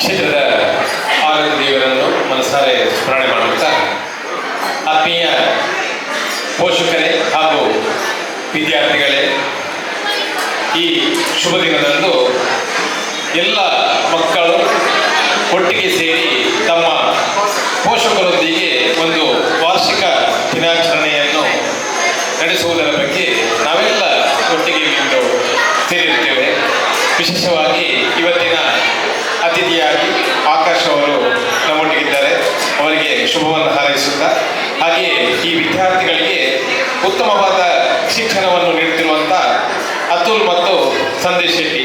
ಕ್ಷೇತ್ರದ ಆರಾಧ್ಯ ದೇವರನ್ನು ಮನಸಾರೆ ಸ್ಮರಣೆ ಮಾಡುತ್ತಾ, ಆತ್ಮೀಯ ಪೋಷಕರೇ ಹಾಗೂ ವಿದ್ಯಾರ್ಥಿಗಳೇ, ಈ ಶುಭ ದಿನದಂದು ಎಲ್ಲ ಮಕ್ಕಳು ಒಟ್ಟಿಗೆ ಸೇರಿ ತಮ್ಮ ಪೋಷಕರೊಂದಿಗೆ ಒಂದು ವಾರ್ಷಿಕ ದಿನಾಚರಣೆಯನ್ನು ನಡೆಸುವುದರ ಬಗ್ಗೆ ನಾವೆಲ್ಲ ಒಟ್ಟಿಗೆ ಇಂದು ಸೇರಿರುತ್ತೇವೆ. ವಿಶೇಷವಾಗಿ ಇವತ್ತಿನ ಅತಿಥಿಯಾಗಿ ಆಕಾಶ್ ಅವರು ನಮ್ಮೊಟ್ಟಿಗಿದ್ದಾರೆ. ಅವರಿಗೆ ಶುಭವನ್ನು ಹಾರೈಸುತ್ತಾ, ಹಾಗೆಯೇ ಈ ವಿದ್ಯಾರ್ಥಿಗಳಿಗೆ ಉತ್ತಮವಾದ ಶಿಕ್ಷಣವನ್ನು ನೀಡುತ್ತಿರುವಂಥ ಅತುಲ್ ಮತ್ತು ಸಂದೇಶ್ ಶೆಟ್ಟಿ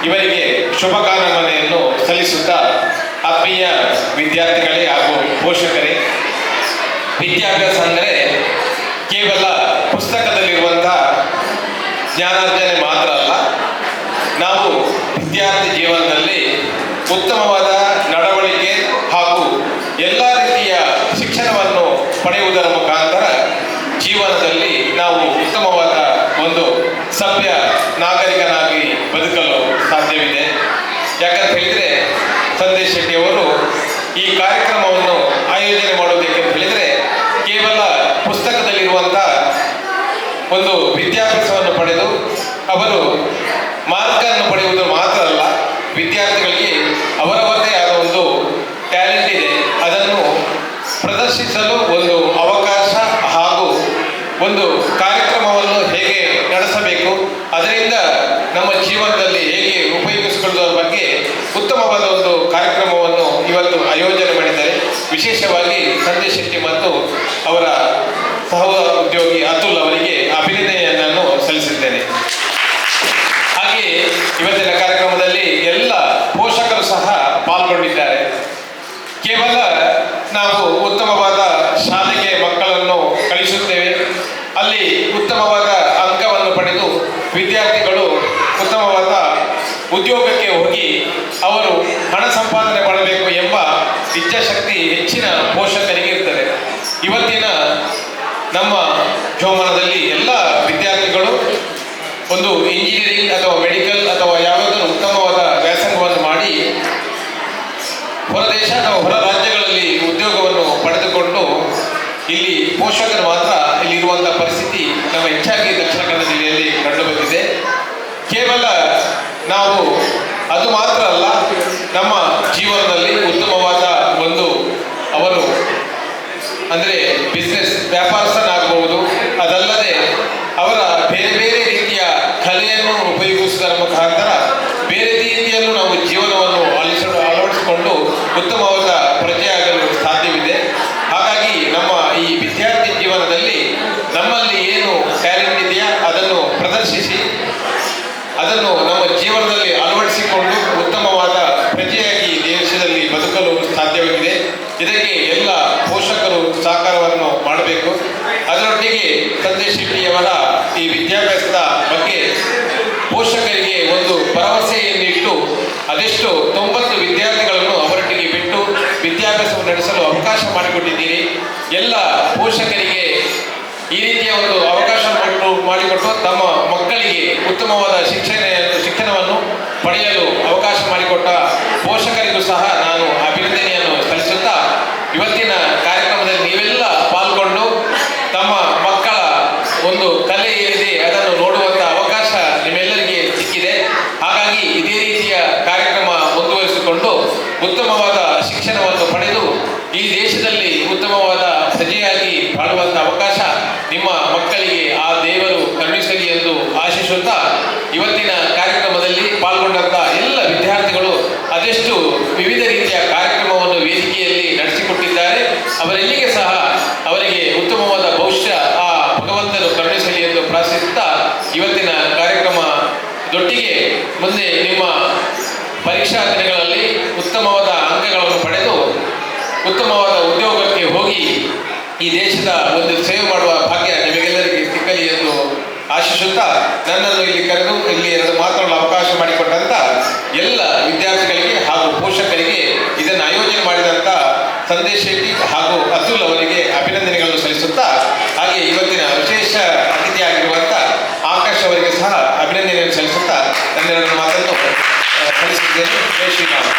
ಇವರಿಗೆ ಶುಭಕಾಮನೆಯನ್ನು ಸಲ್ಲಿಸುತ್ತಾ, ಆತ್ಮೀಯ ವಿದ್ಯಾರ್ಥಿಗಳೇ ಹಾಗೂ ಪೋಷಕರೇ, ವಿದ್ಯಾಭ್ಯಾಸ ಅಂದರೆ ಕೇವಲ ಪುಸ್ತಕದಲ್ಲಿರುವಂಥ ಜ್ಞಾನಾರ್ಜನೆ ಮಾತ್ರ ಅಲ್ಲ. ನಾವು ವಿದ್ಯಾರ್ಥಿ ಜೀವನದಲ್ಲಿ ಉತ್ತಮವಾದ ನಡವಳಿಕೆ ಹಾಗೂ ಎಲ್ಲ ರೀತಿಯ ಶಿಕ್ಷಣವನ್ನು ಪಡೆಯುವುದರ ಮುಖಾಂತರ ಜೀವನದಲ್ಲಿ ನಾವು ಉತ್ತಮವಾದ ಒಂದು ಸಭ್ಯ ನಾಗರಿಕನಾಗಿ ಬದುಕಲು ಸಾಧ್ಯವಿದೆ. ಯಾಕಂತ ಹೇಳಿದರೆ, ಸಂದೇಶ್ ಶೆಟ್ಟಿ ಅವರು ಈ ಕಾರ್ಯಕ್ರಮವನ್ನು ಆಯೋಜನೆ ಮಾಡುವುದಕ್ಕೆ ಹೇಳಿದರೆ ಕೇವಲ ಪುಸ್ತಕದಲ್ಲಿರುವಂಥ ಒಂದು ವಿದ್ಯಾಭ್ಯಾಸವನ್ನು ಪಡೆದು ಅವರು ಮಾರ್ಕನ್ನು ಪಡೆಯುವುದು ಮಾತ್ರ ಅಲ್ಲ, ವಿದ್ಯಾರ್ಥಿಗಳಿಗೆ ಅವರವರದೇ ಆದ ಒಂದು ಟ್ಯಾಲೆಂಟ್ ಇದೆ, ಅದನ್ನು ಪ್ರದರ್ಶಿಸಲು ಒಂದು ಅವಕಾಶ ಹಾಗೂ ಒಂದು ಕಾರ್ಯಕ್ರಮವನ್ನು ಹೇಗೆ ನಡೆಸಬೇಕು, ಅದರಿಂದ ನಮ್ಮ ಜೀವನದಲ್ಲಿ ಹೇಗೆ ಉಪಯೋಗಿಸಿಕೊಳ್ಳುವುದರ ಬಗ್ಗೆ ಉತ್ತಮವಾದ ಒಂದು ಕಾರ್ಯಕ್ರಮವನ್ನು ಇವತ್ತು ಆಯೋಜನೆ ಮಾಡಿದ್ದಾರೆ. ವಿಶೇಷವಾಗಿ ಸಂದೇಶ್ ಶೆಟ್ಟಿ ಮತ್ತು ಅವರ ಸಹ ಉದ್ಯೋಗಿ ಅತುಲ್ ಅವರಿಗೆ ಅಭಿನಂದನೆಯನ್ನು ಸಲ್ಲಿಸಿದ್ದೇನೆ. ಹಾಗೆಯೇ ಇವತ್ತಿನ ಕಾರ್ಯಕ್ರಮದಲ್ಲಿ ಎಲ್ಲ ಪೋಷಕರು ಸಹ ಪಾಲ್ಗೊಂಡಿದ್ದಾರೆ. ಕೇವಲ ನಾವು ಉತ್ತಮವಾದ ಶಾಲೆಗೆ ಮಕ್ಕಳನ್ನು ಕಳಿಸುತ್ತೇವೆ, ಅಲ್ಲಿ ಉತ್ತಮವಾದ ಅಂಕವನ್ನು ಪಡೆದು ವಿದ್ಯಾರ್ಥಿಗಳು ಉತ್ತಮವಾದ ಉದ್ಯೋಗಕ್ಕೆ ಹೋಗಿ ಅವರು ಹಣ ಸಂಪಾದನೆ ಮಾಡಬೇಕು ಎಂಬ ಇಚ್ಛಾಶಕ್ತಿ ಹೆಚ್ಚಿನ ಪೋಷಕರಿಗೆ ಇರ್ತದೆ. ಇವತ್ತಿನ ನಮ್ಮ ಜೀವನದಲ್ಲಿ ಎಲ್ಲ ವಿದ್ಯಾರ್ಥಿಗಳು ಒಂದು ಇಂಜಿನಿಯರಿಂಗ್ ಅಥವಾ ಮೆಡಿಕಲ್ ಅಥವಾ ಯಾವುದಾದರೂ ಉತ್ತಮವಾದ ವ್ಯಾಸಂಗವನ್ನು ಮಾಡಿ ಹೊರದೇಶ ಅಥವಾ ಹೊರ ರಾಜ್ಯಗಳಲ್ಲಿ ಉದ್ಯೋಗವನ್ನು ಪಡೆದುಕೊಂಡು ಇಲ್ಲಿ ಪೋಷಕರು ಮಾತ್ರ ಇಲ್ಲಿರುವಂಥ ಪರಿಸ್ಥಿತಿ ನಮ್ಮ ಹೆಚ್ಚಾಗಿ ದಕ್ಷಿಣ ಕನ್ನಡ ಜಿಲ್ಲೆಯಲ್ಲಿ ಕಂಡುಬಂದಿದೆ. ಕೇವಲ ನಾವು ಅದು ಮಾತ್ರ ಅಲ್ಲ, ನಮ್ಮ ಜೀವನದಲ್ಲಿ ಉತ್ತಮವಾದ ಒಂದು ಅವರು ಅಂದರೆ ಬಿಸ್ನೆಸ್ ವ್ಯಾಪಾರಸ್ಥನಾಗಬಹುದು, ಅದಲ್ಲದೆ ಅವರ ಬೇರೆ ಬೇರೆ ರೀತಿಯ ಕಲೆಯನ್ನು ಉಪಯೋಗಿಸುವುದರ ಮುಖಾಂತರ ಬೇರೆ ರೀತಿಯಲ್ಲೂ ನಾವು ಜೀವನವನ್ನು ಅಳವಡಿಸಿಕೊಂಡು ಉತ್ತಮವಾದ ಪ್ರಜೆಯಾಗಲು ಸಾಧ್ಯವಿದೆ. ಹಾಗಾಗಿ ನಮ್ಮ ಈ ವಿದ್ಯಾರ್ಥಿ ಜೀವನದಲ್ಲಿ ನಮ್ಮಲ್ಲಿ ಏನು ಟ್ಯಾಲೆಂಟ್ ಇದೆಯಾ ಅದನ್ನು ಪ್ರದರ್ಶಿಸಿ ಅದನ್ನು ನಮ್ಮ ಜೀವನದಲ್ಲಿ ಅಳವಡಿಸಿಕೊಂಡು ಉತ್ತಮವಾದ ಪ್ರಜೆಯಾಗಿ ದೇಶದಲ್ಲಿ ಬದುಕಲು ಸಾಧ್ಯವಾಗಿದೆ. ಇದಕ್ಕೆ ಎಲ್ಲ ಪೋಷಕರು ಸಹಕಾರವನ್ನು ಮಾಡಬೇಕು. ಅದರೊಟ್ಟಿಗೆ ಸಂದೇಶ್ ಶೆಟ್ಟಿಯವರ ಈ ವಿದ್ಯಾಭ್ಯಾಸದ ಬಗ್ಗೆ ಪೋಷಕರಿಗೆ ಒಂದು ಭರವಸೆಯನ್ನಿಟ್ಟು ಅದೆಷ್ಟು 90 ವಿದ್ಯಾರ್ಥಿಗಳನ್ನು ಅವರೊಟ್ಟಿಗೆ ಬಿಟ್ಟು ವಿದ್ಯಾಭ್ಯಾಸವನ್ನು ನಡೆಸಲು ಅವಕಾಶ ಮಾಡಿಕೊಟ್ಟಿದ್ದೀರಿ. ಎಲ್ಲ ಪೋಷಕರಿಗೆ ಈ ರೀತಿಯ ಒಂದು ಅವಕಾಶ ಮಾಡಿಕೊಟ್ಟು ತಮ್ಮ ಮಕ್ಕಳಿಗೆ ಉತ್ತಮವಾದ ಶಿಕ್ಷಣವನ್ನು ಪಡೆಯಲು ಅವಕಾಶ ಮಾಡಿಕೊಟ್ಟ ಪೋಷಕರಿಗೂ ಸಹ ನಾನು ಅಭಿನಂದನೆಯನ್ನು ಸಲ್ಲಿಸುತ್ತಾ, ಇವತ್ತಿನ ಕಾರ್ಯಕ್ರಮದಲ್ಲಿ ನೀವೆಲ್ಲ ಪಾಲ್ಗೊಂಡು ತಮ್ಮ ಮಕ್ಕಳ ಒಂದು ಕಲೆ ಏನಿದೆ ಅದನ್ನು ನೋಡುವಂಥ ಅವಕಾಶ ನಿಮ್ಮೆಲ್ಲರಿಗೆ ಸಿಕ್ಕಿದೆ. ಹಾಗಾಗಿ ಇದೇ ರೀತಿಯ ಕಾರ್ಯಕ್ರಮ ಮುಂದುವರಿಸಿಕೊಂಡು ಉತ್ತಮವಾದ ಶಿಕ್ಷಣವನ್ನು ಪಡೆದು ಈ ದೇಶದಲ್ಲಿ ಉತ್ತಮವಾದ ಪ್ರಜೆಯಾಗಿ ಬಾಳುವಂಥ ಅವಕಾಶ ನಿಮ್ಮ ಮಕ್ಕಳಿಗೆ ಆ ದೇವರು ಕರುಣಿಸಲಿ ಎಂದು ಆಶಿಸುತ್ತಾ, ಇವತ್ತಿನ ಕಾರ್ಯಕ್ರಮದಲ್ಲಿ ಪಾಲ್ಗೊಂಡಂಥ ಎಲ್ಲ ವಿದ್ಯಾರ್ಥಿಗಳು ಅದೆಷ್ಟು ವಿವಿಧ ರೀತಿಯ ಕಾರ್ಯಕ್ರಮವನ್ನು ವೇದಿಕೆಯಲ್ಲಿ ನಡೆಸಿಕೊಟ್ಟಿದ್ದಾರೆ. ಅವರೆಲ್ಲಿಗೆ ಸಹ ಅವರಿಗೆ ಉತ್ತಮವಾದ ಭವಿಷ್ಯ ಆ ಭಗವಂತನು ಕರುಣಿಸಲಿ ಎಂದು ಪ್ರಾರ್ಥಿಸುತ್ತಾ, ಇವತ್ತಿನ ಕಾರ್ಯಕ್ರಮದೊಟ್ಟಿಗೆ ಮುಂದೆ ನಿಮ್ಮ ಪರೀಕ್ಷಾ ದಿನಗಳಲ್ಲಿ ಉತ್ತಮವಾದ ಅಂಕಗಳನ್ನು ಪಡೆದು ಉತ್ತಮವಾದ ಉದ್ಯೋಗಕ್ಕೆ ಹೋಗಿ ಈ ದೇಶದ ಒಂದು ಸೇವೆ ಮಾಡುವ ಭಾಗ್ಯ ನಿಮಗೆಲ್ಲರಿಗೆ ಸಿಕ್ಕಲಿ ಎಂದು ಆಶಿಸುತ್ತಾ, ನನ್ನನ್ನು ಇಲ್ಲಿ ಕರೆದು ಇಲ್ಲಿ 2 ಮಾತುಗಳ ಅವಕಾಶ ಮಾಡಿಕೊಟ್ಟಂತ ಎಲ್ಲ ವಿದ್ಯಾರ್ಥಿಗಳಿಗೆ ಹಾಗೂ ಪೋಷಕರಿಗೆ, ಇದನ್ನು ಆಯೋಜನೆ ಮಾಡಿದಂಥ ಸಂದೇಶ್ ಶೆಟ್ಟಿ ಹಾಗೂ ಅತುಲ್ ಅವರಿಗೆ ಅಭಿನಂದನೆಗಳನ್ನು ಸಲ್ಲಿಸುತ್ತಾ, ಹಾಗೆ ಇವತ್ತಿನ ವಿಶೇಷ ಅತಿಥಿಯಾಗಿರುವಂಥ ಆಕಾಶ್ ಅವರಿಗೆ ಸಹ ಅಭಿನಂದನೆಯನ್ನು ಸಲ್ಲಿಸುತ್ತಾ ನನ್ನ ಮಾತನ್ನು ಸಲ್ಲಿಸುತ್ತೇನೆ. ಜೈ ಶ್ರೀರಾಮ್.